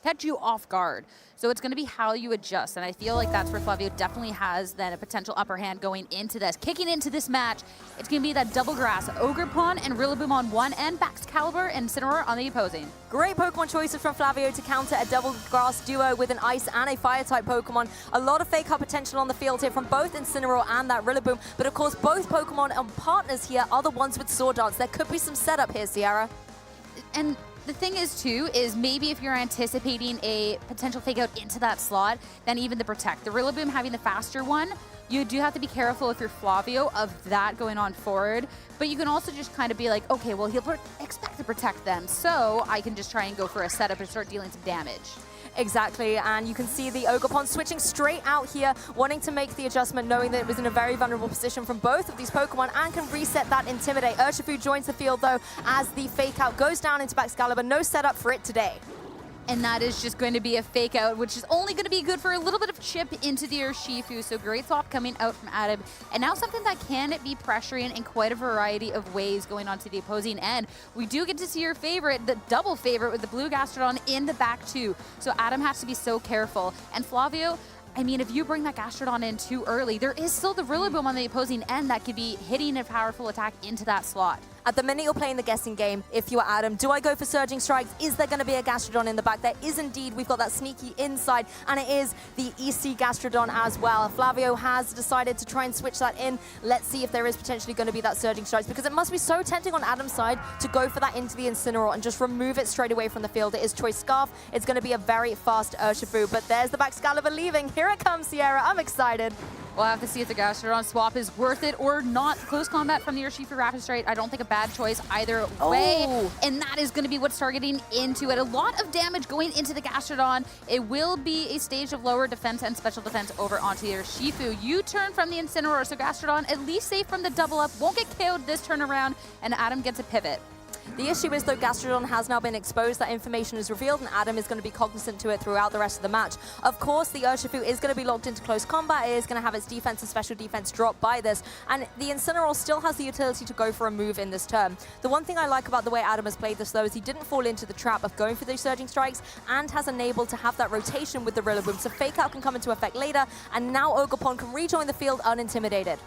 catch you off guard. So it's going to be how you adjust. And I feel like that's where Flavio definitely has then a potential upper hand going into this. Kicking into this match, it's going to be that double grass. Ogerpon and Rillaboom on one end, Baxcalibur and Incineroar on the opposing. Great Pokemon choices from Flavio to counter a double grass duo with an ice and a fire type Pokemon. A lot of fake out potential on the field here from both Incineroar and that Rillaboom. But of course, both Pokemon and partners here are the ones with Sword Dance. There could be some setup here, Sierra. And the thing is, too, is maybe if you're anticipating a potential fake out into that slot, then even the Protect. The Rillaboom having the faster one, you do have to be careful if you're Flavio of that going on forward. But you can also just kind of be like, okay, well, he'll expect to Protect them, so I can just try and go for a setup and start dealing some damage. Exactly, and you can see the Ogerpon switching straight out here, wanting to make the adjustment, knowing that it was in a very vulnerable position from both of these Pokemon and can reset that Intimidate. Urshifu joins the field, though, as the fake out goes down into Baxcalibur. No setup for it today. And that is just going to be a fake out, which is only going to be good for a little bit of chip into the Urshifu. So great swap coming out from Adam. And now something that can be pressuring in quite a variety of ways going on to the opposing end. We do get to see your favorite, the double favorite with the blue Gastrodon in the back too. So Adam has to be so careful. And Flavio, I mean, if you bring that Gastrodon in too early, there is still the Rillaboom on the opposing end that could be hitting a powerful attack into that slot. At the minute you're playing the guessing game, if you are Adam, do I go for Surging Strikes? Is there going to be a Gastrodon in the back? There is indeed. We've got that sneaky inside, and it is the EC Gastrodon as well. Flavio has decided to try and switch that in. Let's see if there is potentially going to be that Surging Strikes, because it must be so tempting on Adam's side to go for that into the Incineroar and just remove it straight away from the field. It is Choice Scarf. It's going to be a very fast Urshifu, but there's the Baxcalibur leaving. Here it comes, Sierra. I'm excited. We'll have to see if the Gastrodon swap is worth it or not. Close combat from the Urshifu Rapid Strike, I don't think a bad choice either way. And that is going to be what's targeting into it. A lot of damage going into the Gastrodon. It will be a stage of lower defense and special defense over onto the Urshifu. U-turn from the Incineroar, so Gastrodon at least safe from the double up. Won't get KO'd this turn around, and Adam gets a pivot. The issue is, though, Gastrodon has now been exposed, that information is revealed, and Adam is going to be cognizant to it throughout the rest of the match. Of course, the Urshifu is going to be locked into close combat. It is going to have its defense and special defense dropped by this, and the Incineroar still has the utility to go for a move in this turn. The one thing I like about the way Adam has played this, though, is he didn't fall into the trap of going for those Surging Strikes and has enabled to have that rotation with the Rillaboom, so Fake Out can come into effect later, and now Ogerpon can rejoin the field unintimidated.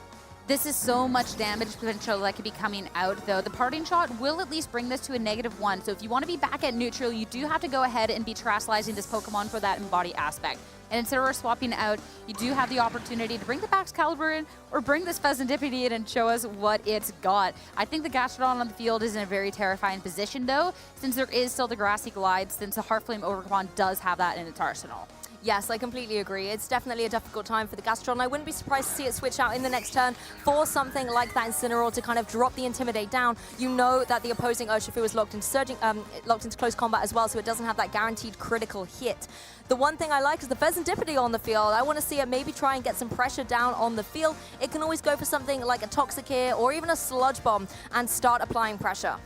This is so much damage potential that could be coming out, though. The parting shot will at least bring this to a -1. So if you want to be back at neutral, you do have to go ahead and be terastallizing this Pokemon for that embody aspect. And instead of swapping out, you do have the opportunity to bring the Baxcalibur in or bring this Pheasantipede in and show us what it's got. I think the Gastrodon on the field is in a very terrifying position, though, since there is still the Grassy Glide, since the Heartflame Ogerpon does have that in its arsenal. Yes, I completely agree. It's definitely a difficult time for the Gastrodon. I wouldn't be surprised to see it switch out in the next turn for something like that Incineroar to kind of drop the Intimidate down. You know that the opposing Urshifu is locked into close combat as well, so it doesn't have that guaranteed critical hit. The one thing I like is the Pheasantipede on the field. I want to see it maybe try and get some pressure down on the field. It can always go for something like a Toxicare or even a Sludge Bomb and start applying pressure.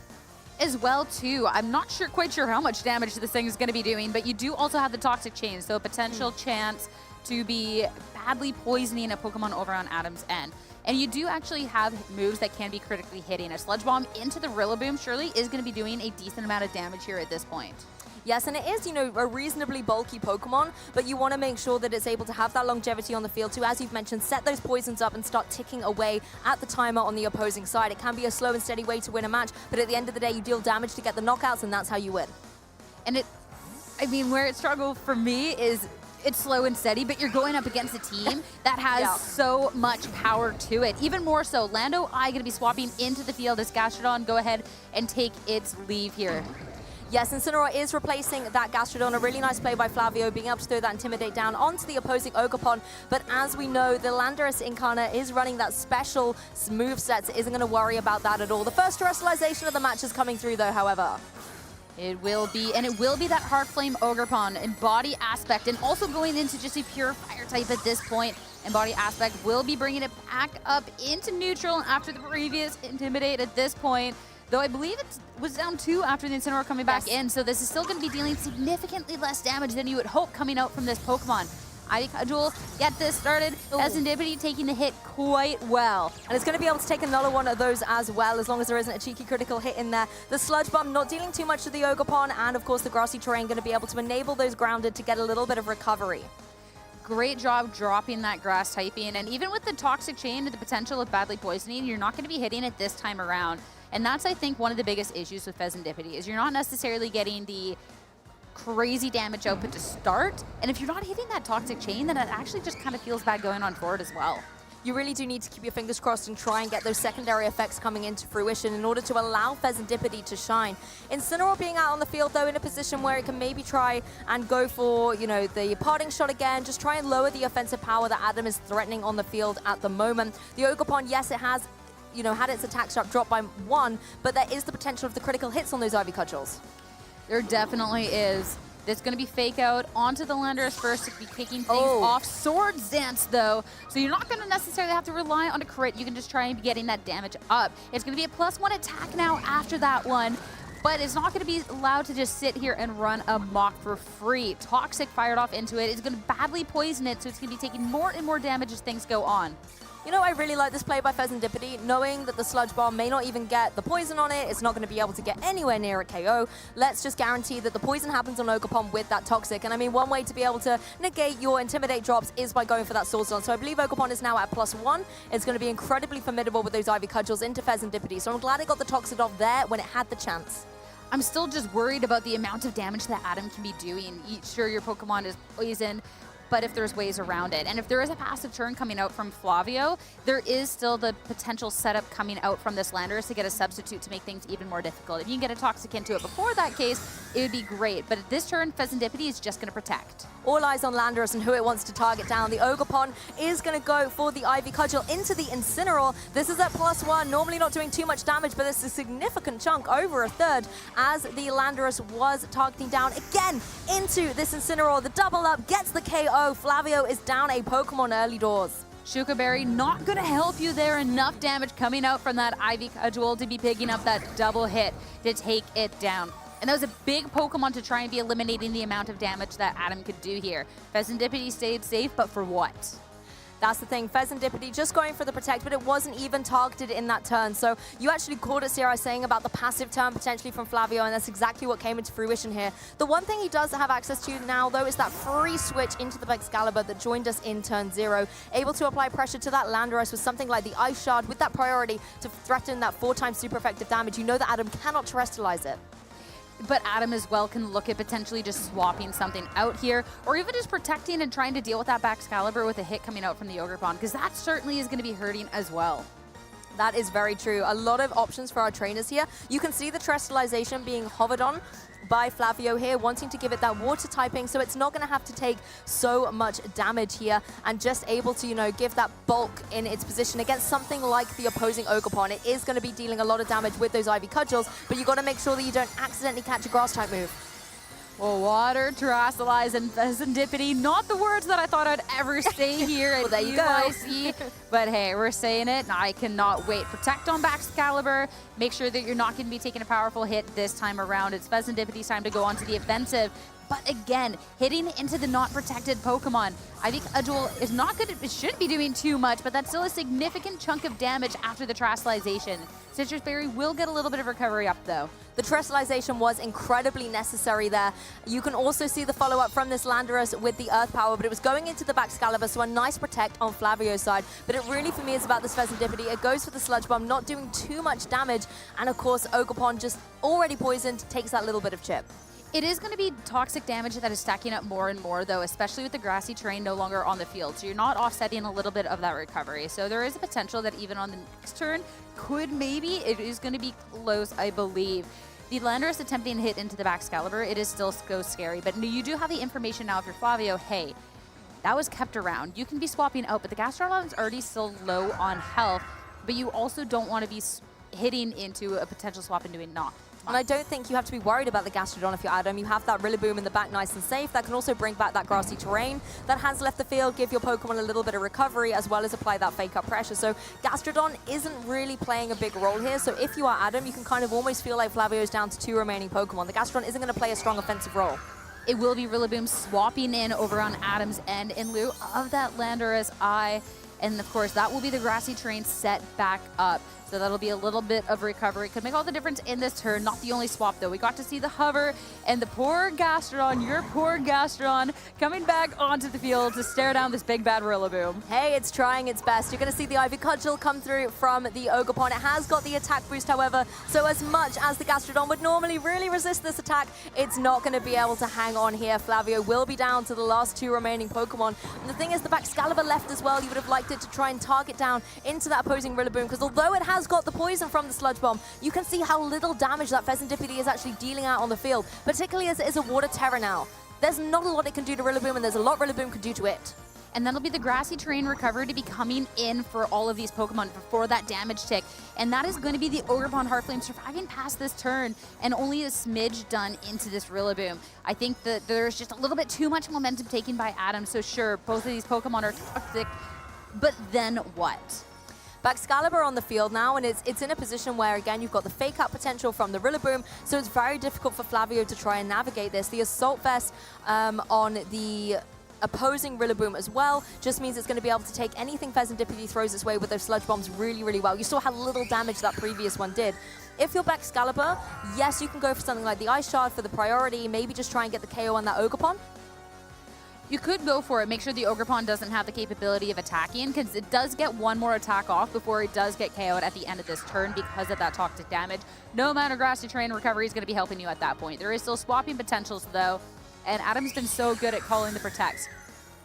As well, too. I'm not quite sure how much damage this thing is going to be doing, but you do also have the Toxic Chain, so a potential chance to be badly poisoning a Pokemon over on Adam's end. And you do actually have moves that can be critically hitting. A Sludge Bomb into the Rillaboom surely is going to be doing a decent amount of damage here at this point. Yes, and it is, you know, a reasonably bulky Pokemon, but you want to make sure that it's able to have that longevity on the field too. As you've mentioned, set those poisons up and start ticking away at the timer on the opposing side. It can be a slow and steady way to win a match, but at the end of the day, you deal damage to get the knockouts, and that's how you win. And I mean, where it struggled for me is it's slow and steady, but you're going up against a team that has so much power to it. Even more so, Lando I going to be swapping into the field as Gastrodon go ahead and take its leave here. Yes, Incineroar is replacing that Gastrodon. A really nice play by Flavio, being able to throw that Intimidate down onto the opposing Ogerpon. But as we know, the Landorus Incarna is running that special moveset, so isn't going to worry about that at all. The first terrestrialization of the match is coming through, though, however. It will be, and it will be that Heartflame Ogerpon Embody Aspect, and also going into just a pure Fire type at this point. Embody Aspect will be bringing it back up into neutral after the previous Intimidate at this point. Though I believe it was down 2 after the Incineroar coming back in, so this is still going to be dealing significantly less damage than you would hope coming out from this Pokemon. Ivy Cudgel get this started. Fezandipity taking the hit quite well. And it's going to be able to take another one of those as well, as long as there isn't a cheeky critical hit in there. The Sludge Bomb not dealing too much to the Ogerpon, and of course the grassy terrain going to be able to enable those grounded to get a little bit of recovery. Great job dropping that grass typing, and even with the Toxic Chain and the potential of badly poisoning, you're not going to be hitting it this time around. And that's, I think, one of the biggest issues with Fezandipity, is you're not necessarily getting the crazy damage output to start, and if you're not hitting that Toxic Chain, then it actually just kind of feels bad going on forward as well. You really do need to keep your fingers crossed and try and get those secondary effects coming into fruition in order to allow Fezandipity to shine. Incineroar being out on the field, though, in a position where it can maybe try and go for, you know, the parting shot again, just try and lower the offensive power that Adam is threatening on the field at the moment. The Ogerpon, yes, it has, you know, had its attack shot drop by 1, but there is the potential of the critical hits on those Ivy Cudgels. There definitely is. It's going to be fake out onto the Landorus first to be kicking things off. Swords Dance, though, so you're not going to necessarily have to rely on a crit. You can just try and be getting that damage up. It's going to be a +1 attack now after that one, but it's not going to be allowed to just sit here and run amok for free. Toxic fired off into it. It's going to badly poison it, so it's going to be taking more and more damage as things go on. You know, I really like this play by Fezandipity, knowing that the Sludge Bomb may not even get the poison on it. It's not going to be able to get anywhere near a KO. Let's just guarantee that the poison happens on Ogerpon with that Toxic. And I mean, one way to be able to negate your Intimidate drops is by going for that Swords Dance. So I believe Ogerpon is now at +1. It's going to be incredibly formidable with those Ivy Cudgels into Fezandipity. So I'm glad it got the Toxic off there when it had the chance. I'm still just worried about the amount of damage that Adam can be doing. Sure, your Pokemon is poisoned, but if there's ways around it. And if there is a passive turn coming out from Flavio, there is still the potential setup coming out from this Landorus to get a substitute to make things even more difficult. If you can get a Toxic into it before that case, it would be great. But at this turn, Fezandipity is just going to protect. All eyes on Landorus and who it wants to target down. The Ogerpon is going to go for the Ivy Cudgel into the Incineroar. This is at +1, normally not doing too much damage, but it's a significant chunk, over a third, as the Landorus was targeting down again into this Incineroar. The double up gets the KO. Flavio is down a Pokemon early doors. Shuka Berry not going to help you there. Enough damage coming out from that Ivy Cudgel to be picking up that double hit to take it down. And that was a big Pokemon to try and be eliminating the amount of damage that Adam could do here. Fezandipity stayed safe, but for what? That's the thing, Fezandipity just going for the protect, but it wasn't even targeted in that turn. So you actually called it, Sierra, saying about the passive turn potentially from Flavio, and that's exactly what came into fruition here. The one thing he does have access to now, though, is that free switch into the Excalibur that joined us in turn 0. Able to apply pressure to that Landorus with something like the Ice Shard with that priority to threaten that 4x super effective damage. You know that Adam cannot terrestrialize it. But Adam as well can look at potentially just swapping something out here, or even just protecting and trying to deal with that Excalibur with a hit coming out from the Ogerpon, because that certainly is going to be hurting as well. That is very true. A lot of options for our trainers here. You can see the terrestrialization being hovered on by Flavio here, wanting to give it that water typing, so it's not going to have to take so much damage here, and just able to, you know, give that bulk in its position against something like the opposing Ogerpon. It is going to be dealing a lot of damage with those Ivy Cudgels, but you got to make sure that you don't accidentally catch a grass type move. Well, water, terrestrialize, and Fezandipity, not the words that I thought I'd ever say here at Well, there you go. UIC, but hey, we're saying it, and I cannot wait. Protect on Excalibur, make sure that you're not going to be taking a powerful hit this time around. It's Fezandipity's time to go onto the offensive. But again, hitting into the not protected Pokemon. Ivy Cudgel is not good, it shouldn't be doing too much, but that's still a significant chunk of damage after the terrestrialization. Citrus Berry will get a little bit of recovery up though. The terrestrialization was incredibly necessary there. You can also see the follow-up from this Landorus with the Earth Power, but it was going into the Excalibur, so a nice protect on Flavio's side. But it really, for me, is about this Fezandipity. It goes for the Sludge Bomb, not doing too much damage, and of course, Ogerpon, just already poisoned, takes that little bit of chip. It is going to be toxic damage that is stacking up more and more, though, especially with the grassy terrain no longer on the field. So you're not offsetting a little bit of that recovery. So there is a potential that even on the next turn, it is going to be close, I believe. The Landorus attempting to hit into the Excalibur, it is still so scary. But you do have the information now if you're Flavio, hey, that was kept around. You can be swapping out, but the Gastrodon is already still low on health. But you also don't want to be hitting into a potential swap and doing knock. And I don't think you have to be worried about the Gastrodon if you're Adam. You have that Rillaboom in the back nice and safe. That can also bring back that grassy terrain that has left the field, give your Pokemon a little bit of recovery, as well as apply that fake up pressure. So Gastrodon isn't really playing a big role here. So if you are Adam, you can kind of almost feel like Flavio's down to 2 remaining Pokemon. The Gastrodon isn't going to play a strong offensive role. it will be Rillaboom swapping in over on Adam's end in lieu of that Landorus Eye. And of course, that will be the Grassy Terrain set back up. So that'll be a little bit of recovery. Could make all the difference in this turn. Not the only swap, though. We got to see the hover and the poor Gastrodon, your poor Gastrodon, coming back onto the field to stare down this big bad Rillaboom. Hey, it's trying its best. You're going to see the Ivy Cudgel come through from the Ogerpon. It has got the attack boost, however, so as much as the Gastrodon would normally really resist this attack, it's not going to be able to hang on here. Flavio will be down to the last 2 remaining Pokemon. And the thing is, the Baxcalibur left as well. You would have liked it to try and target down into that opposing Rillaboom, because although it has got the poison from the Sludge Bomb, you can see how little damage that Fezandipity is actually dealing out on the field, particularly as it is a Water Terror now. There's not a lot it can do to Rillaboom, and there's a lot Rillaboom can do to it. And that'll be the Grassy Terrain recovery to be coming in for all of these Pokemon before that damage tick. And that is going to be the Ogerpon Heartflame surviving past this turn and only a smidge done into this Rillaboom. I think that there's just a little bit too much momentum taken by Adam, so sure, both of these Pokemon are toxic, but then what? Baxcalibur on the field now, and it's in a position where, again, you've got the fake out potential from the Rillaboom, so it's very difficult for Flavio to try and navigate this. The Assault Vest on the opposing Rillaboom as well just means it's going to be able to take anything Fezandipity throws its way with those Sludge Bombs really, really well. You saw how little damage that previous one did. If you're Baxcalibur, yes, you can go for something like the Ice Shard for the priority, maybe just try and get the KO on that Ogerpon. You could go for it. Make sure the Ogerpon doesn't have the capability of attacking, because it does get one more attack off before it does get KO'd at the end of this turn because of that toxic damage. No amount of Grassy Terrain recovery is going to be helping you at that point. There is still swapping potentials, though, and Adam's been so good at calling the Protects.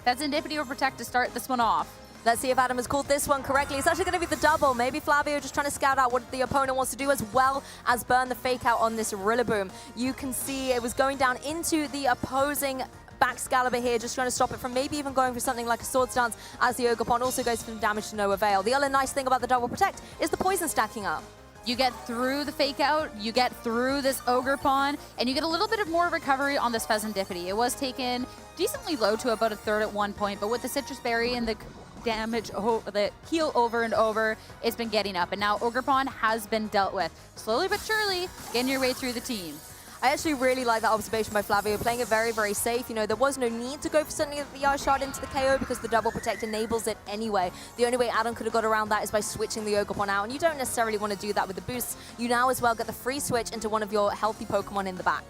Fezandipity will Protect to start this one off. Let's see if Adam has called this one correctly. It's actually going to be the double. Maybe Flavio just trying to scout out what the opponent wants to do, as well as burn the fake out on this Rillaboom. You can see it was going down into the opposing Baxcalibur here, just trying to stop it from maybe even going for something like a Swords Dance, as the Ogerpon also goes for damage to no avail. The other nice thing about the double Protect is the poison stacking up. You get through the fake out, you get through this Ogerpon, and you get a little bit of more recovery on this Fezandipity. It was taken decently low to about a third at one point, but with the Citrus Berry and the damage, the heal over and over, it's been getting up. And now Ogerpon has been dealt with. Slowly but surely, getting your way through the team. I actually really like that observation by Flavio, playing it very, very safe. You know, there was no need to go for something like the Ice Shard into the KO because the double Protect enables it anyway. The only way Adam could have got around that is by switching the Ogerpon out, and you don't necessarily want to do that with the boosts. You now as well get the free switch into one of your healthy Pokemon in the back.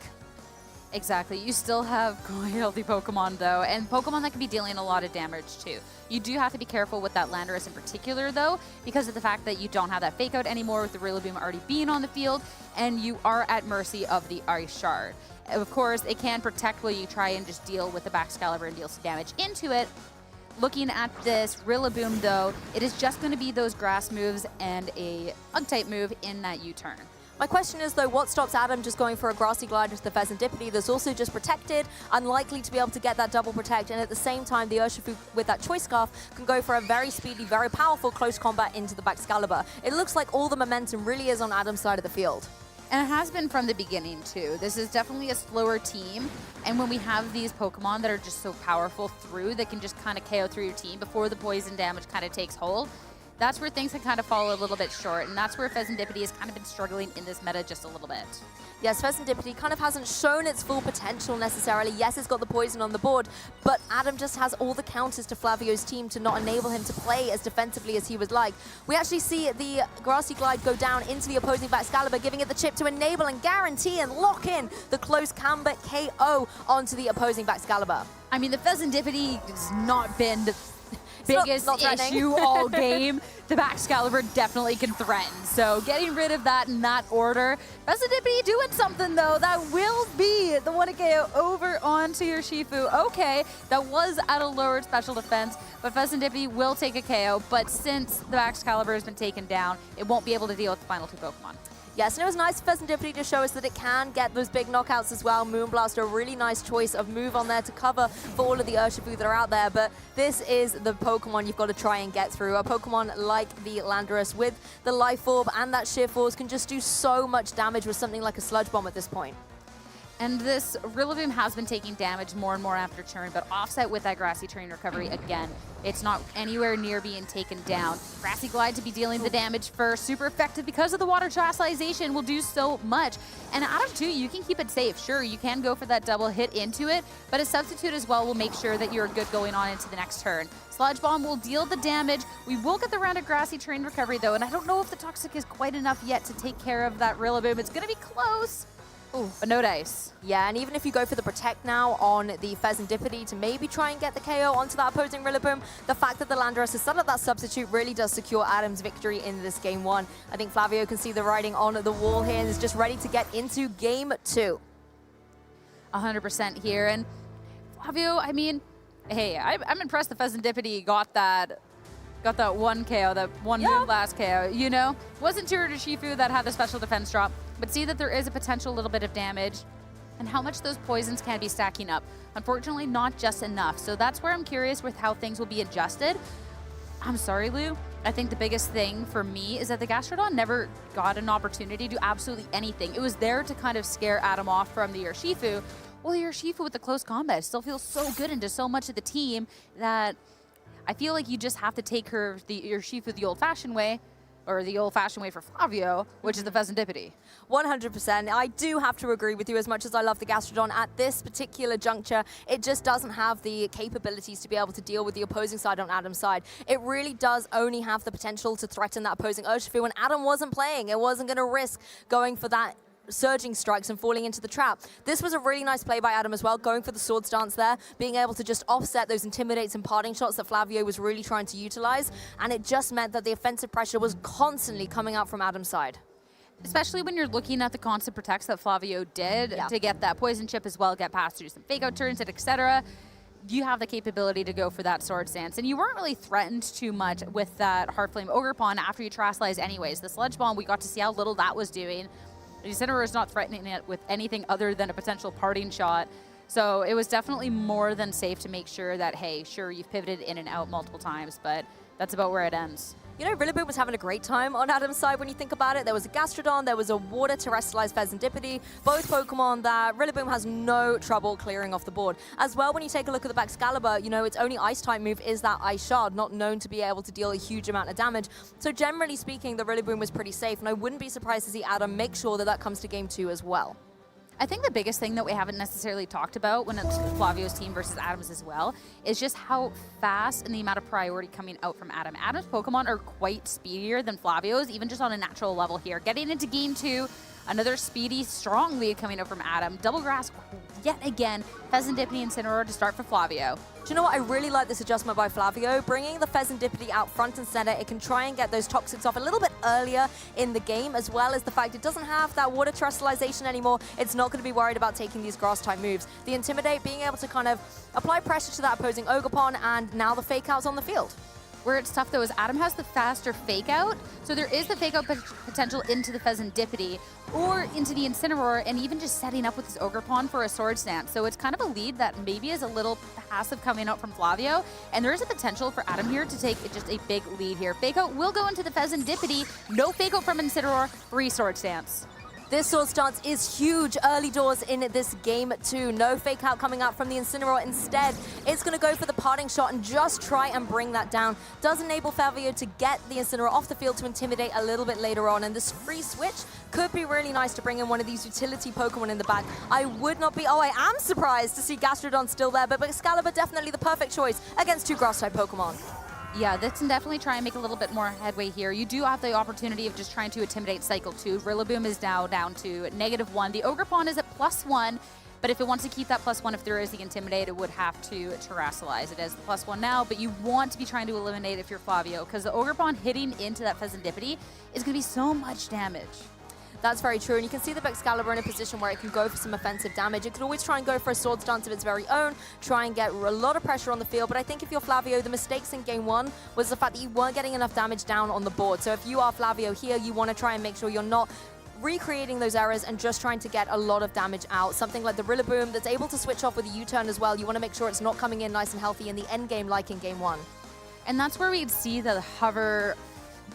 Exactly. You still have quite healthy Pokemon, though, and Pokemon that can be dealing a lot of damage, too. You do have to be careful with that Landorus in particular, though, because of the fact that you don't have that Fake Out anymore with the Rillaboom already being on the field, and you are at mercy of the Ice Shard. Of course, it can protect while you try and just deal with the Baxcalibur and deal some damage into it. Looking at this Rillaboom, though, it is just going to be those grass moves and a Bug-type move in that U-turn. My question is, though, what stops Adam just going for a Grassy Glide into the Fezandipity that's also just protected, unlikely to be able to get that double Protect, and at the same time, the Urshifu with that Choice Scarf can go for a very speedy, very powerful close combat into the Baxcalibur. It looks like all the momentum really is on Adam's side of the field. And it has been from the beginning, too. This is definitely a slower team, and when we have these Pokemon that are just so powerful through, that can just kind of KO through your team before the poison damage kind of takes hold, that's where things can kind of fall a little bit short, and that's where Fezandipity has kind of been struggling in this meta just a little bit. Yes, Fezandipity kind of hasn't shown its full potential necessarily. Yes, it's got the poison on the board, but Adam just has all the counters to Flavio's team to not enable him to play as defensively as he would like. We actually see the Grassy Glide go down into the opposing Baxcalibur, giving it the chip to enable and guarantee and lock in the close combat KO onto the opposing Baxcalibur. I mean, the Fezandipity has not been the biggest issue all game. The Baxcalibur definitely can threaten. So getting rid of that in that order. Fezandipity doing something, though. That will be the 1 KO over onto your Shifu. Okay, that was at a lowered special defense, but Fezandipity will take a KO. But since the Baxcalibur has been taken down, it won't be able to deal with the final 2 Pokemon. Yes, and it was nice for Fezandipity to show us that it can get those big knockouts as well. Moonblast, a really nice choice of move on there to cover for all of the Urshifu that are out there. But this is the Pokemon you've got to try and get through. A Pokemon like the Landorus with the Life Orb and that Sheer Force can just do so much damage with something like a Sludge Bomb at this point. And this Rillaboom has been taking damage more and more after turn, but offset with that Grassy Terrain recovery again. It's not anywhere near being taken down. Grassy Glide to be dealing the damage first. Super effective because of the water chastisation will do so much. And out of 2, you can keep it safe. Sure, you can go for that double hit into it, but a substitute as well will make sure that you're good going on into the next turn. Sludge Bomb will deal the damage. We will get the round of Grassy Terrain recovery though, and I don't know if the Toxic is quite enough yet to take care of that Rillaboom. It's gonna be close. Ooh, but no dice. Yeah, and even if you go for the Protect now on the Fezandipity to maybe try and get the KO onto that opposing Rillaboom, the fact that the Landorus has set up that substitute really does secure Adam's victory in this game 1. I think Flavio can see the writing on the wall here and is just ready to get into game 2. 100% here. And Flavio, I mean, hey, I'm impressed the Fezandipity got that one KO, that one last KO, you know? Wasn't your Shifu that had the special defense drop, but see that there is a potential little bit of damage and how much those poisons can be stacking up. Unfortunately, not just enough. So that's where I'm curious with how things will be adjusted. I'm sorry, Lou. I think the biggest thing for me is that the Gastrodon never got an opportunity to do absolutely anything. It was there to kind of scare Adam off from the Urshifu. Well, the Urshifu with the close combat still feels so good into so much of the team that I feel like you just have to take your Urshifu the old-fashioned way, or the old-fashioned way for Flavio, which is the Fezandipity. 100%. I do have to agree with you. As much as I love the Gastrodon, at this particular juncture, it just doesn't have the capabilities to be able to deal with the opposing side on Adam's side. It really does only have the potential to threaten that opposing Urshifu, and Adam wasn't playing. It wasn't going to risk going for that surging strikes and falling into the trap. This was a really nice play by Adam as well, going for the sword stance there, being able to just offset those intimidates and parting shots that Flavio was really trying to utilize, and it just meant that the offensive pressure was constantly coming out from Adam's side. Especially when you're looking at the constant protects that Flavio did to get that poison chip as well, get past through some fake out turns, etc. You have the capability to go for that sword stance, and you weren't really threatened too much with that Heartflame Ogerpon after you Terastallize anyways. The Sludge Bomb, we got to see how little that was doing. The Incineroar is not threatening it with anything other than a potential parting shot. So it was definitely more than safe to make sure that, hey, sure, you've pivoted in and out multiple times, but that's about where it ends. You know, Rillaboom was having a great time on Adam's side when you think about it. There was a Gastrodon, there was a Water Terrestrialized Fezandipity, both Pokemon that Rillaboom has no trouble clearing off the board. As well, when you take a look at the Baxcalibur, you know, its only Ice-type move is that Ice Shard, not known to be able to deal a huge amount of damage. So generally speaking, the Rillaboom was pretty safe, and I wouldn't be surprised to see Adam make sure that that comes to game 2 as well. I think the biggest thing that we haven't necessarily talked about when it's Flavio's team versus Adam's as well is just how fast and the amount of priority coming out from Adam. Adam's Pokemon are quite speedier than Flavio's, even just on a natural level here. Getting into game 2, another speedy, strong lead coming out from Adam. Double Grass yet again. Fezandipity and Incineroar to start for Flavio. Do you know what? I really like this adjustment by Flavio, bringing the Fezandipity out front and center. It can try and get those Toxics off a little bit earlier in the game, as well as the fact it doesn't have that Water Terrestrialization anymore. It's not going to be worried about taking these Grass-type moves. The Intimidate, being able to kind of apply pressure to that opposing Ogerpon, and now the Fake Out's on the field. Where it's tough, though, is Adam has the faster fake out, so there is the fake out potential into the Fezandipity or into the Incineroar, and even just setting up with his Ogerpon for a Sword Stance. So it's kind of a lead that maybe is a little passive coming out from Flavio, and there is a potential for Adam here to take just a big lead here. Fake out will go into the Fezandipity, no fake out from Incineroar, 3 Sword Stance. This Sword Stance is huge early doors in this game 2. No fake out coming out from the Incineroar. Instead, it's going to go for the parting shot and just try and bring that down. Does enable Flavio to get the Incineroar off the field to intimidate a little bit later on. And this free switch could be really nice to bring in one of these utility Pokemon in the back. I would not be, I am surprised to see Gastrodon still there, but Excalibur definitely the perfect choice against 2 Grass-type Pokemon. Yeah, this can definitely try and make a little bit more headway here. You do have the opportunity of just trying to intimidate Cycle 2. Rillaboom is now down to -1. The Ogerpon is at +1, but if it wants to keep that +1, if there is the Intimidate, it would have to Terastallize. It is the +1 now, but you want to be trying to eliminate if you're Flavio, because the Ogerpon hitting into that Fezandipity is going to be so much damage. That's very true, and you can see the Baxcalibur in a position where it can go for some offensive damage. It could always try and go for a Sword Stance of its very own, try and get a lot of pressure on the field, but I think if you're Flavio, the mistakes in game 1 was the fact that you weren't getting enough damage down on the board. So if you are Flavio here, you want to try and make sure you're not recreating those errors and just trying to get a lot of damage out. Something like the Rillaboom that's able to switch off with a U-turn as well. You want to make sure it's not coming in nice and healthy in the end game like in game 1. And that's where we'd see the hover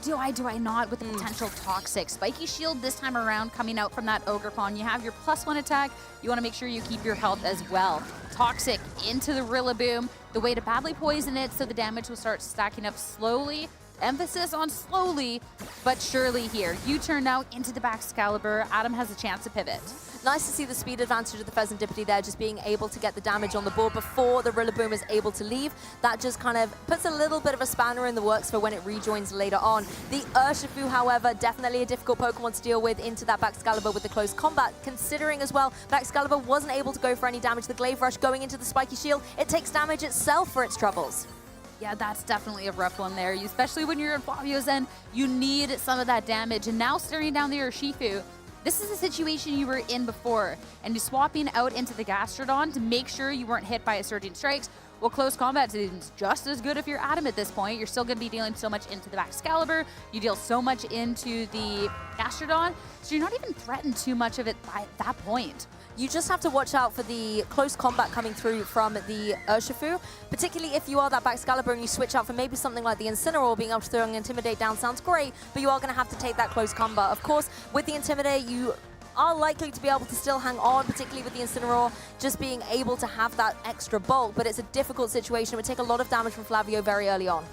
do I not with the potential Toxic. Spiky Shield this time around coming out from that Ogerpon. You have your +1 attack. You want to make sure you keep your health as well. Toxic into the Rillaboom. The way to badly poison it so the damage will start stacking up slowly. Emphasis on slowly, but surely here. U-turn now into the Baxcalibur. Adam has a chance to pivot. Nice to see the speed advantage of the Fezandipity there, just being able to get the damage on the board before the Rillaboom is able to leave. That just kind of puts a little bit of a spanner in the works for when it rejoins later on. The Urshifu, however, definitely a difficult Pokemon to deal with into that Baxcalibur with the close combat, considering as well Baxcalibur wasn't able to go for any damage. The Glaive Rush going into the Spiky Shield, it takes damage itself for its troubles. Yeah, that's definitely a rough one there. Especially when you're in Flavio's end, you need some of that damage. And now staring down the Urshifu, this is a situation you were in before. And you're swapping out into the Gastrodon to make sure you weren't hit by a Surging Strikes. Well, close combat is just as good if you're Adam at this point. You're still going to be dealing so much into the Baxcalibur. You deal so much into the Gastrodon. So you're not even threatened too much of it by that point. You just have to watch out for the close combat coming through from the Urshifu, particularly if you are that Baxcalibur and you switch out for maybe something like the Incineroar. Being able to throw an Intimidate down sounds great, but you are going to have to take that close combat. Of course, with the Intimidate, you are likely to be able to still hang on, particularly with the Incineroar, just being able to have that extra bulk, but it's a difficult situation. It would take a lot of damage from Flavio very early on.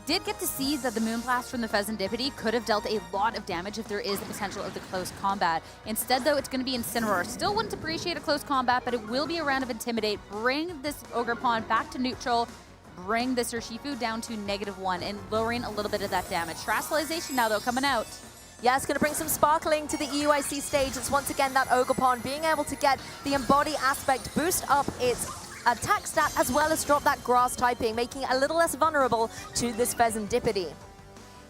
Did get to see that the Moonblast from the Fezandipity could have dealt a lot of damage if there is the potential of the close combat. Instead, though, it's going to be Incineroar. Still wouldn't appreciate a close combat, but it will be a round of Intimidate. Bring this Ogerpon back to neutral. Bring this Urshifu down to -1 and lowering a little bit of that damage. Terastallization now, though, coming out. Yeah, it's going to bring some sparkling to the EUIC stage. It's once again that Ogerpon being able to get the Embody aspect, boost up its attack stat, as well as drop that grass typing, making it a little less vulnerable to this Fezandipity.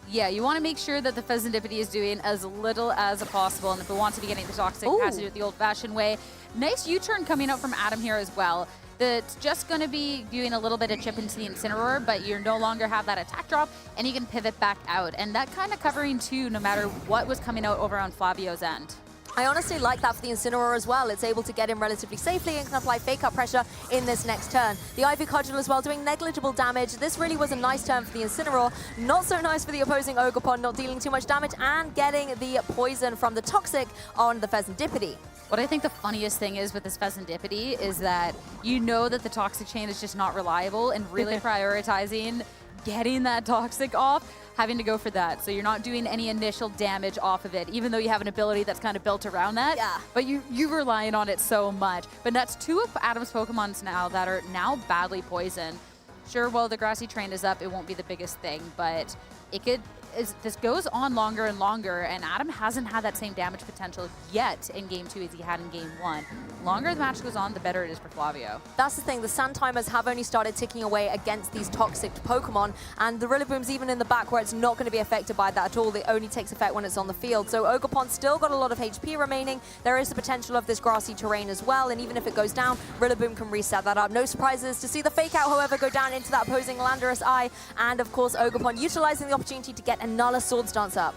Yeah, you want to make sure that the Fezandipity is doing as little as possible, and if it wants to be getting the Toxic, has to do it the old-fashioned way. Nice U-turn coming out from Adam here as well. That's just going to be doing a little bit of chip into the Incineroar, but you no longer have that attack drop, and you can pivot back out. And that kind of covering, too, no matter what was coming out over on Flavio's end. I honestly like that for the Incineroar as well. It's able to get in relatively safely and can apply fake-up pressure in this next turn. The Ivy Cudgel as well, doing negligible damage. This really was a nice turn for the Incineroar. Not so nice for the opposing Ogerpon, not dealing too much damage and getting the poison from the Toxic on the Fezandipity. What I think the funniest thing is with this Fezandipity is that you know that the Toxic chain is just not reliable, and really prioritizing getting that Toxic off, having to go for that. So you're not doing any initial damage off of it, even though you have an ability that's kind of built around that. Yeah. But you're relying on it so much. But that's 2 of Adam's Pokemons now that are now badly poisoned. Sure, while the Grassy Train is up, it won't be the biggest thing, but it could... this goes on longer and longer, and Adam hasn't had that same damage potential yet in Game 2 as he had in Game 1. Longer the match goes on, the better it is for Flavio. That's the thing, the Sand Timers have only started ticking away against these Toxic Pokemon, and the Rillaboom's even in the back where it's not going to be affected by that at all. It only takes effect when it's on the field. So Ogerpon's still got a lot of HP remaining. There is the potential of this grassy terrain as well, and even if it goes down, Rillaboom can reset that up. No surprises to see the Fake Out, however, go down into that opposing Landorus Eye, and of course Ogerpon utilizing the opportunity to get another Swords Dance up.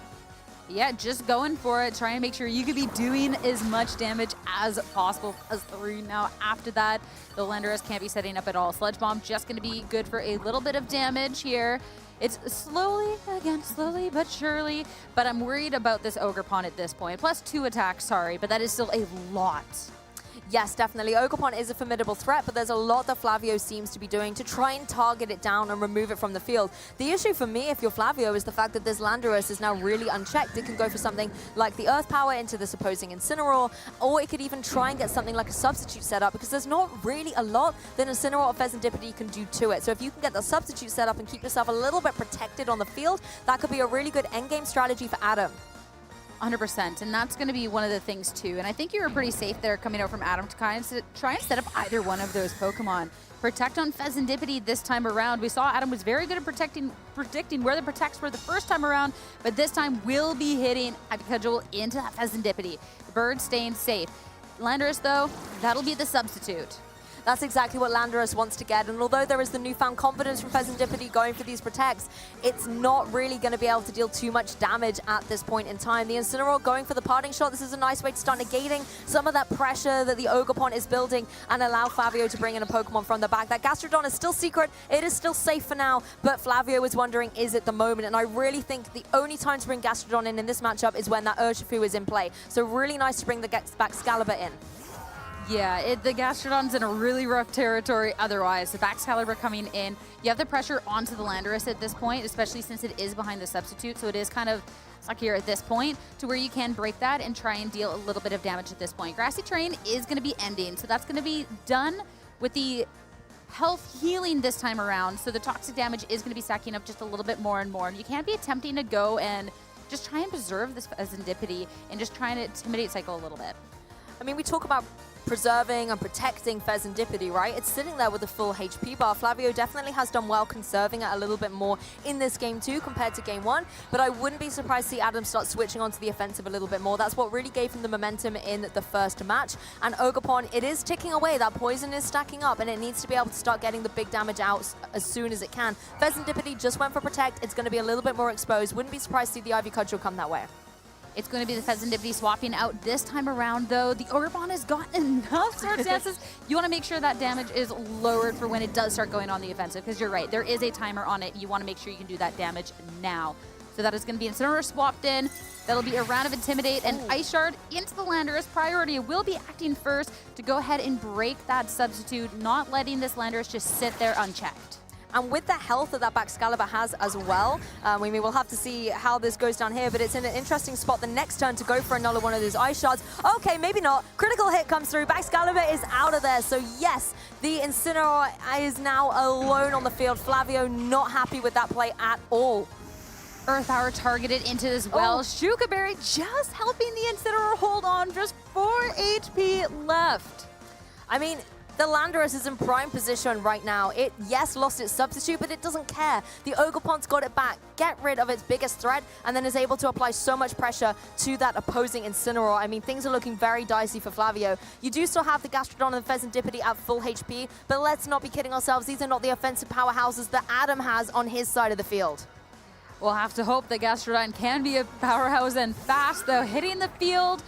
Yeah, just going for it, trying to make sure you could be doing as much damage as possible. As 3 now after that, the Landorus can't be setting up at all. Sludge Bomb just going to be good for a little bit of damage here. It's slowly but surely, but I'm worried about this Ogerpon at this point. Plus 2 attacks, sorry, but that is still a lot. Yes, definitely. Ogerpon is a formidable threat, but there's a lot that Flavio seems to be doing to try and target it down and remove it from the field. The issue for me, if you're Flavio, is the fact that this Landorus is now really unchecked. It can go for something like the Earth Power into this opposing Incineroar, or it could even try and get something like a substitute set up, because there's not really a lot that Incineroar or Fezandipity can do to it. So if you can get the substitute set up and keep yourself a little bit protected on the field, that could be a really good endgame strategy for Adam. 100%, and that's going to be one of the things too. And I think you were pretty safe there coming out from Adam to kind of try and set up either one of those Pokemon. Protect on Fezandipity this time around. We saw Adam was very good at predicting where the protects were the first time around, but this time will be hitting Ivy Cudgel into that Fezandipity. The bird staying safe. Landorus, though, that'll be the substitute. That's exactly what Landorus wants to get. And although there is the newfound confidence from Fezandipity going for these protects, it's not really going to be able to deal too much damage at this point in time. The Incineroar going for the parting shot. This is a nice way to start negating some of that pressure that the Ogerpon is building and allow Flavio to bring in a Pokemon from the back. That Gastrodon is still secret. It is still safe for now, but Flavio is wondering, is it the moment? And I really think the only time to bring Gastrodon in this matchup is when that Urshifu is in play. So really nice to bring the Baxcalibur in. Yeah, the Gastrodon's in a really rough territory otherwise. The Baxcalibur coming in, you have the pressure onto the Landorus at this point, especially since it is behind the substitute, so it is kind of stuck here at this point to where you can break that and try and deal a little bit of damage at this point. Grassy Terrain is going to be ending, so that's going to be done with the health healing this time around, so the toxic damage is going to be stacking up just a little bit more and more. And you can't be attempting to go and just try and preserve this Fezandipity and just trying to intimidate cycle a little bit. I mean, we talk about preserving and protecting Fezandipity, right? It's sitting there with a full HP bar. Flavio definitely has done well conserving it a little bit more in this game too compared to game one, but I wouldn't be surprised to see Adam start switching onto the offensive a little bit more. That's what really gave him the momentum in the first match. And Ogerpon, it is ticking away. That poison is stacking up and it needs to be able to start getting the big damage out as soon as it can. Fezandipity just went for protect. It's going to be a little bit more exposed. Wouldn't be surprised to see the Ivy Cudgel come that way. It's going to be the Fezandipity swapping out this time around, though. The Ogerpon has gotten enough circumstances. You want to make sure that damage is lowered for when it does start going on the offensive, because you're right, there is a timer on it. You want to make sure you can do that damage now. So that is going to be Incineroar swapped in. That'll be a round of Intimidate, and Ice Shard into the Landorus. Priority will be acting first to go ahead and break that substitute, not letting this Landorus just sit there unchecked. And with the health that Baxcalibur has as well, we'll have to see how this goes down here, but it's in an interesting spot the next turn to go for another one of those Ice Shards. Okay, maybe not. Critical hit comes through. Baxcalibur is out of there. So yes, the Incineroar is now alone on the field. Flavio not happy with that play at all. Earth Power targeted into as well. Shuka Berry just helping the Incineroar hold on. Just 4 HP left. I mean, the Landorus is in prime position right now. It, yes, lost its substitute, but it doesn't care. The Ogerpon's got it back, get rid of its biggest threat, and then is able to apply so much pressure to that opposing Incineroar. I mean, things are looking very dicey for Flavio. You do still have the Gastrodon and the Fezandipity at full HP, but let's not be kidding ourselves. These are not the offensive powerhouses that Adam has on his side of the field. We'll have to hope that Gastrodon can be a powerhouse and fast, though. Hitting the field,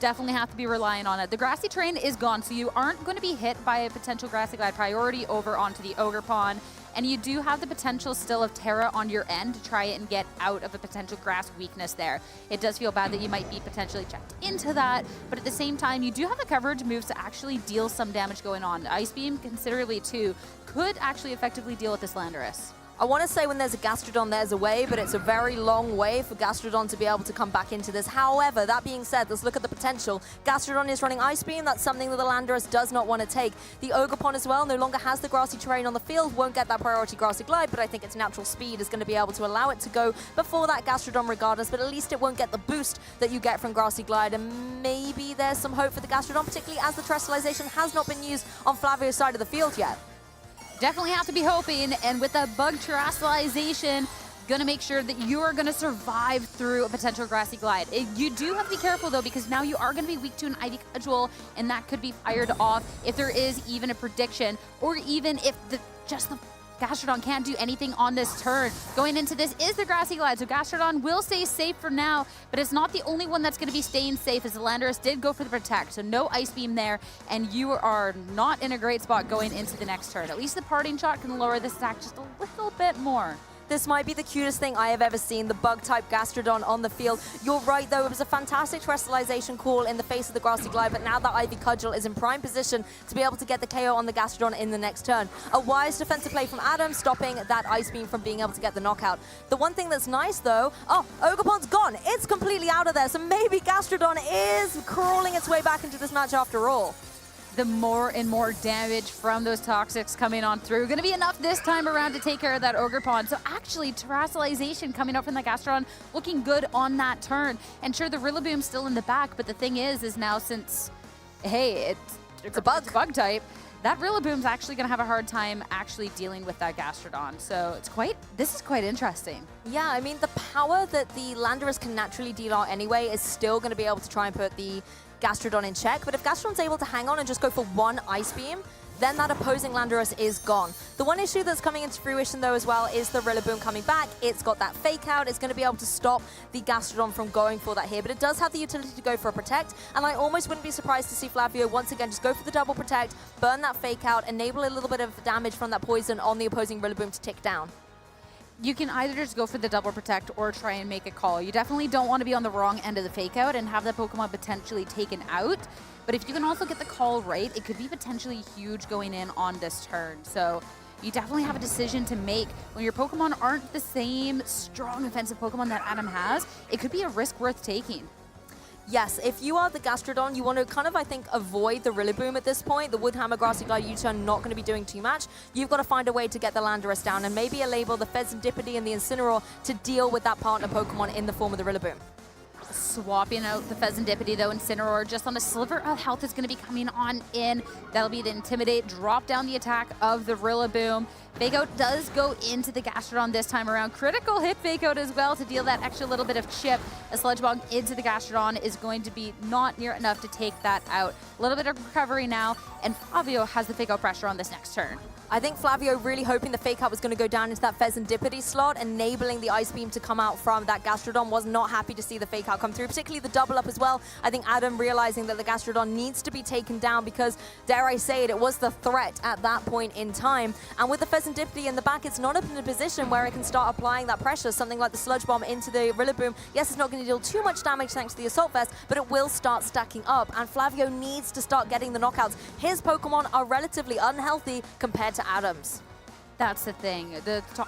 definitely have to be relying on it. The Grassy Terrain is gone, so you aren't going to be hit by a potential Grassy Glide priority over onto the Ogerpon. And you do have the potential still of Terra on your end to try and get out of a potential grass weakness there. It does feel bad that you might be potentially checked into that, but at the same time, you do have the coverage moves to actually deal some damage going on. Ice Beam, considerably too, could actually effectively deal with this Landorus. I want to say when there's a Gastrodon, there's a way, but it's a very long way for Gastrodon to be able to come back into this. However, that being said, let's look at the potential. Gastrodon is running Ice Beam. That's something that the Landorus does not want to take. The Ogerpon as well no longer has the Grassy Terrain on the field, won't get that priority Grassy Glide, but I think its natural speed is going to be able to allow it to go before that Gastrodon regardless, but at least it won't get the boost that you get from Grassy Glide, and maybe there's some hope for the Gastrodon, particularly as the Terrestrialization has not been used on Flavio's side of the field yet. Definitely have to be hoping, and with that bug terrestrialization, gonna make sure that you are gonna survive through a potential Grassy Glide. You do have to be careful though, because now you are gonna be weak to an Ivy Cudgel, and that could be fired off if there is even a prediction, or even if just the Gastrodon can't do anything on this turn. Going into this is the Grassy Glide, so Gastrodon will stay safe for now, but it's not the only one that's going to be staying safe, as the Landorus did go for the Protect, so no Ice Beam there, and you are not in a great spot going into the next turn. At least the Parting Shot can lower the stack just a little bit more. This might be the cutest thing I have ever seen, the bug-type Gastrodon on the field. You're right, though. It was a fantastic Terrestrialization call in the face of the Grassy Glide, but now that Ivy Cudgel is in prime position to be able to get the KO on the Gastrodon in the next turn. A wise defensive play from Adam, stopping that Ice Beam from being able to get the knockout. The one thing that's nice, though, Ogerpon's gone. It's completely out of there, so maybe Gastrodon is crawling its way back into this match after all. The more and more damage from those Toxics coming on through. Going to be enough this time around to take care of that Ogerpon. So actually, Terrestrialization coming up from the Gastrodon looking good on that turn. And sure, the Rillaboom's still in the back, but the thing is now since, hey, it's a bug type, that Rillaboom's actually going to have a hard time actually dealing with that Gastrodon. So this is quite interesting. Yeah, I mean, the power that the Landorus can naturally deal out anyway is still going to be able to try and put the Gastrodon in check, but if Gastrodon's able to hang on and just go for one Ice Beam, then that opposing Landorus is gone. The one issue that's coming into fruition though as well is the Rillaboom coming back. It's got that fake out. It's going to be able to stop the Gastrodon from going for that here, but it does have the utility to go for a protect, and I almost wouldn't be surprised to see Flavio once again just go for the double protect, burn that fake out, enable a little bit of damage from that poison on the opposing Rillaboom to tick down. You can either just go for the double protect or try and make a call. You definitely don't want to be on the wrong end of the fake out and have that Pokemon potentially taken out. But if you can also get the call right, it could be potentially huge going in on this turn. So you definitely have a decision to make. When your Pokemon aren't the same strong offensive Pokemon that Adam has, it could be a risk worth taking. Yes, if you are the Gastrodon, you want to kind of, I think, avoid the Rillaboom at this point. The Woodhammer, Grassy Glide, U-turn not going to be doing too much. You've got to find a way to get the Landorus down and maybe enable the Fezandipity and the Incineroar to deal with that partner Pokemon in the form of the Rillaboom. Swapping out the Fezandipity though, Incineroar just on a sliver of health is going to be coming on in. That'll be to Intimidate, drop down the attack of the Rillaboom. Fake out does go into the Gastrodon this time around. Critical hit fake out as well to deal that extra little bit of chip. A Sludge Bomb into the Gastrodon is going to be not near enough to take that out. A little bit of recovery now, and Flavio has the fake out pressure on this next turn. I think Flavio really hoping the fake out was going to go down into that Fezandipity slot, enabling the Ice Beam to come out from that Gastrodon. Was not happy to see the fake out come through, particularly the double up as well. I think Adam realizing that the Gastrodon needs to be taken down because, dare I say it was the threat at that point in time. And with the Fezandipity in the back, it's not up in a position where it can start applying that pressure. Something like the Sludge Bomb into the Rillaboom. Yes, it's not going to deal too much damage thanks to the Assault Vest, but it will start stacking up. And Flavio needs to start getting the knockouts. His Pokemon are relatively unhealthy compared to Adam's. That's the thing.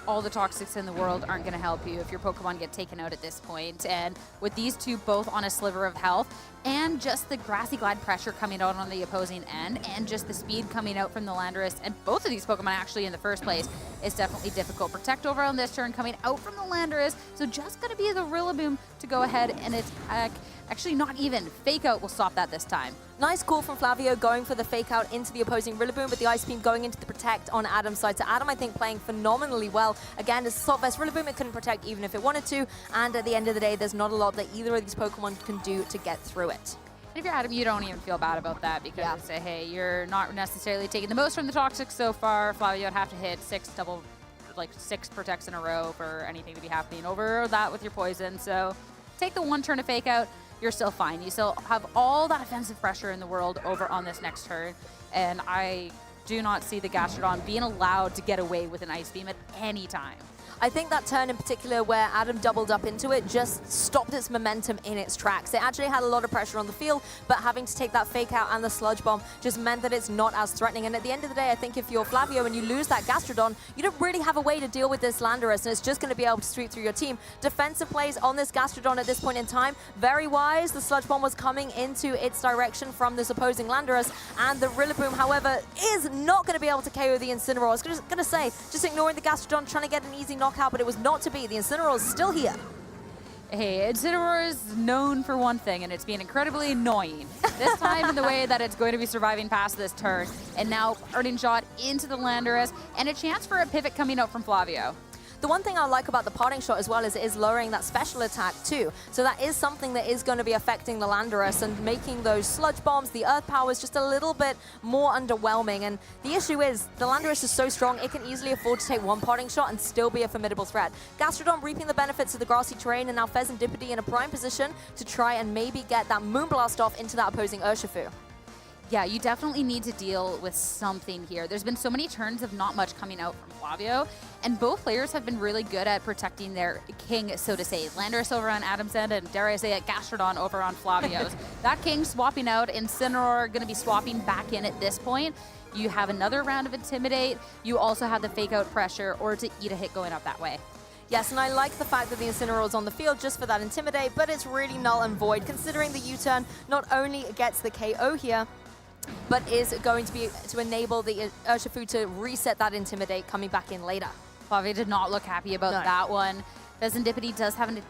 All the toxics in the world aren't going to help you if your Pokemon get taken out at this point. And with these two both on a sliver of health, and just the Grassy Glide pressure coming out on the opposing end, and just the speed coming out from the Landorus, and both of these Pokemon actually in the first place, is definitely difficult. Protect over on this turn coming out from the Landorus, so just going to be the Rillaboom to go ahead and attack. Actually, not even. Fake out will stop that this time. Nice call from Flavio going for the fake out into the opposing Rillaboom, with the Ice Beam going into the protect on Adam's side. So Adam, I think, playing phenomenally well. Again, as Assault Vest Rillaboom, it couldn't protect even if it wanted to. And at the end of the day, there's not a lot that either of these Pokemon can do to get through it. And if you're Adam, you don't even feel bad about that because, hey, you're not necessarily taking the most from the toxics so far. Flavio would have to hit six protects in a row for anything to be happening over that with your poison. So take the one turn of fake out. You're still fine. You still have all that offensive pressure in the world over on this next turn. And I do not see the Gastrodon being allowed to get away with an Ice Beam at any time. I think that turn in particular where Adam doubled up into it just stopped its momentum in its tracks. It actually had a lot of pressure on the field, but having to take that fake out and the Sludge Bomb just meant that it's not as threatening. And at the end of the day, I think if you're Flavio and you lose that Gastrodon, you don't really have a way to deal with this Landorus, and it's just going to be able to sweep through your team. Defensive plays on this Gastrodon at this point in time, very wise. The Sludge Bomb was coming into its direction from this opposing Landorus, and the Rillaboom, however, is not going to be able to KO the Incineroar. I was going to say, just ignoring the Gastrodon, trying to get an easy knockout, but it was not to be. The Incineroar is still here. Hey, Incineroar is known for one thing, and it's being incredibly annoying. This time in the way that it's going to be surviving past this turn, and now parting shot into the Landorus, and a chance for a pivot coming out from Flavio. The one thing I like about the parting shot as well is it is lowering that special attack too. So that is something that is going to be affecting the Landorus and making those Sludge Bombs, the Earth Powers, just a little bit more underwhelming. And the issue is the Landorus is so strong, it can easily afford to take one parting shot and still be a formidable threat. Gastrodon reaping the benefits of the grassy terrain, and now Fezandipity in a prime position to try and maybe get that Moonblast off into that opposing Urshifu. Yeah, you definitely need to deal with something here. There's been so many turns of not much coming out from Flavio, and both players have been really good at protecting their king, so to say. Landorus over on Adam's end, and dare I say it, Gastrodon over on Flavio's. That king swapping out, Incineroar going to be swapping back in at this point. You have another round of Intimidate. You also have the fake out pressure or to eat a hit going up that way. Yes, and I like the fact that the Incineroar is on the field just for that Intimidate, but it's really null and void considering the U-turn not only gets the KO here, but is going to be to enable the Urshifu to reset that Intimidate coming back in later. Flavio did not look happy about that one. Fezandipity does have a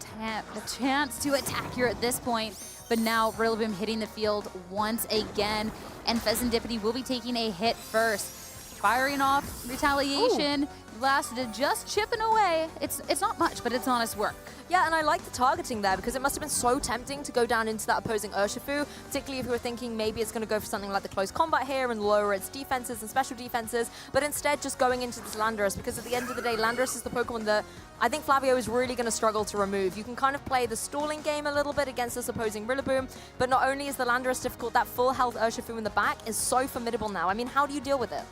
chance to attack here at this point, but now Rillaboom hitting the field once again, and Fezandipity will be taking a hit first. firing off retaliation. Lasted just chipping away. It's not much, but it's honest work. Yeah, and I like the targeting there because it must have been so tempting to go down into that opposing Urshifu, particularly if you were thinking maybe it's going to go for something like the close combat here and lower its defenses and special defenses, but instead just going into this Landorus, because at the end of the day, Landorus is the Pokemon that I think Flavio is really going to struggle to remove. You can kind of play the stalling game a little bit against this opposing Rillaboom, but not only is the Landorus difficult, that full health Urshifu in the back is so formidable now. I mean, how do you deal with it?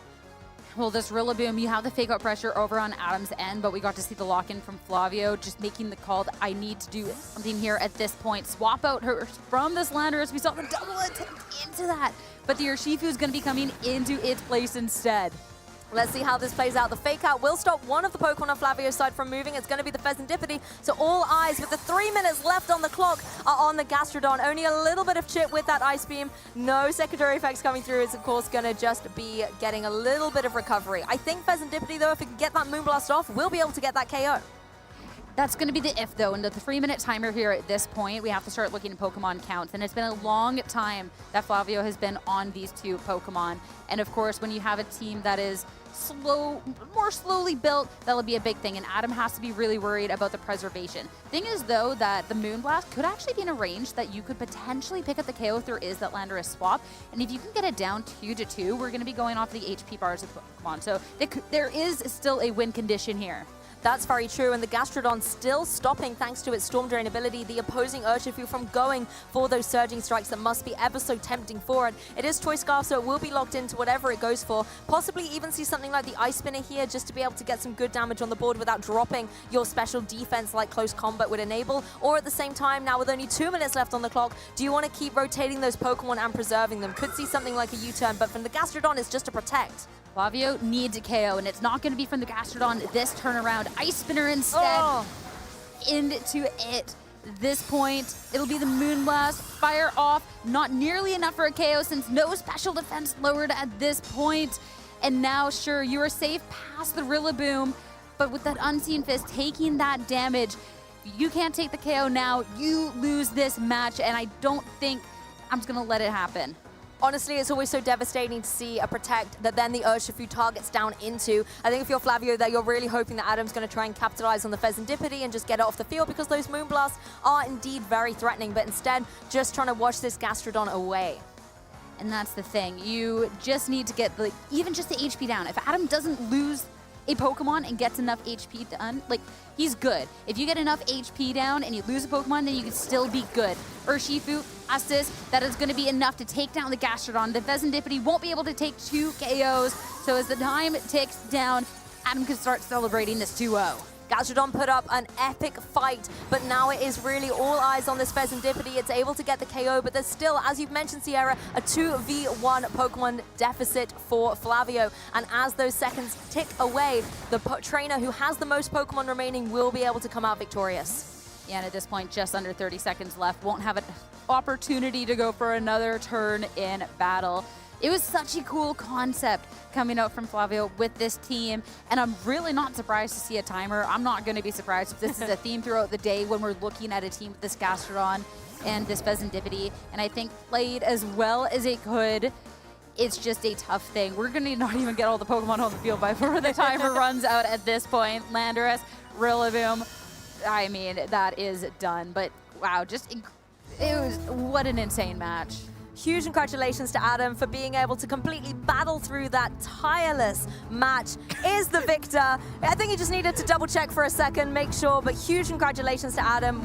Well, this Rillaboom, you have the fake out pressure over on Adam's end, but we got to see the lock-in from Flavio, just making the call that I need to do something here at this point. Swap out her from this Landorus. We saw the double attempt into that, but the Urshifu is going to be coming into its place instead. Let's see how this plays out. The fake out will stop one of the Pokemon on Flavio's side from moving. It's going to be the Pheasantipity. So all eyes with the 3 minutes left on the clock are on the Gastrodon. Only a little bit of chip with that Ice Beam. No secondary effects coming through. It's, of course, going to just be getting a little bit of recovery. I think Pheasantipity, though, if it can get that Moonblast off, will be able to get that KO. That's going to be the if, though. And the 3-minute timer here at this point, we have to start looking at Pokemon counts. And it's been a long time that Flavio has been on these two Pokemon. And, of course, when you have a team that is more slowly built, that'll be a big thing. And Adam has to be really worried about the preservation. Thing is, though, that the Moonblast could actually be in a range that you could potentially pick up the KO if there is that Landorus swap. And if you can get it down 2-2, we're going to be going off the HP bars of Pokemon. So there is still a win condition here. That's very true, and the Gastrodon still stopping, thanks to its Storm Drain ability, the opposing Urshifu from going for those Surging Strikes that must be ever so tempting for it. It is Choice Scarf, so it will be locked into whatever it goes for. Possibly even see something like the Ice Spinner here, just to be able to get some good damage on the board without dropping your special defense like Close Combat would enable. Or at the same time, now with only 2 minutes left on the clock, do you want to keep rotating those Pokemon and preserving them? Could see something like a U-turn, but from the Gastrodon, it's just to protect. Flavio needs a KO, and it's not going to be from the Gastrodon this turnaround. Ice Spinner instead into it. This point, it'll be the Moonblast. Fire off. Not nearly enough for a KO since no special defense lowered at this point. And now, sure, you are safe past the Rillaboom, but with that Unseen Fist taking that damage, you can't take the KO now. You lose this match, and I don't think I'm just going to let it happen. Honestly, it's always so devastating to see a Protect that then the Urshifu targets down into. I think if you're Flavio there, you're really hoping that Adam's going to try and capitalize on the Pheasantipity and just get it off the field, because those Moonblasts are indeed very threatening, but instead just trying to wash this Gastrodon away. And that's the thing. You just need to get even just the HP down. If Adam doesn't lose a Pokemon and gets enough HP done, he's good. If you get enough HP down and you lose a Pokemon, then you can still be good. Urshifu, Estus, that is going to be enough to take down the Gastrodon. The Pheasantipity won't be able to take 2 KOs, so as the time ticks down, Adam can start celebrating this 2-0. Gastrodon put up an epic fight, but now it is really all eyes on this Pheasantipity. It's able to get the KO, but there's still, as you've mentioned, Sierra, a 2v1 Pokemon deficit for Flavio. And as those seconds tick away, the trainer who has the most Pokemon remaining will be able to come out victorious. Yeah, and at this point, just under 30 seconds left. Won't have an opportunity to go for another turn in battle. It was such a cool concept coming out from Flavio with this team, and I'm really not surprised to see a timer. I'm not going to be surprised if this is a theme throughout the day when we're looking at a team with this Gastrodon and this Pheasantipity, and I think played as well as it could. It's just a tough thing. We're going to not even get all the Pokemon on the field before the timer runs out at this point. Landorus, Rillaboom, I mean, that is done. But wow, what an insane match. Huge congratulations to Adam for being able to completely battle through that tireless match. Is the victor. I think he just needed to double check for a second, make sure, but huge congratulations to Adam.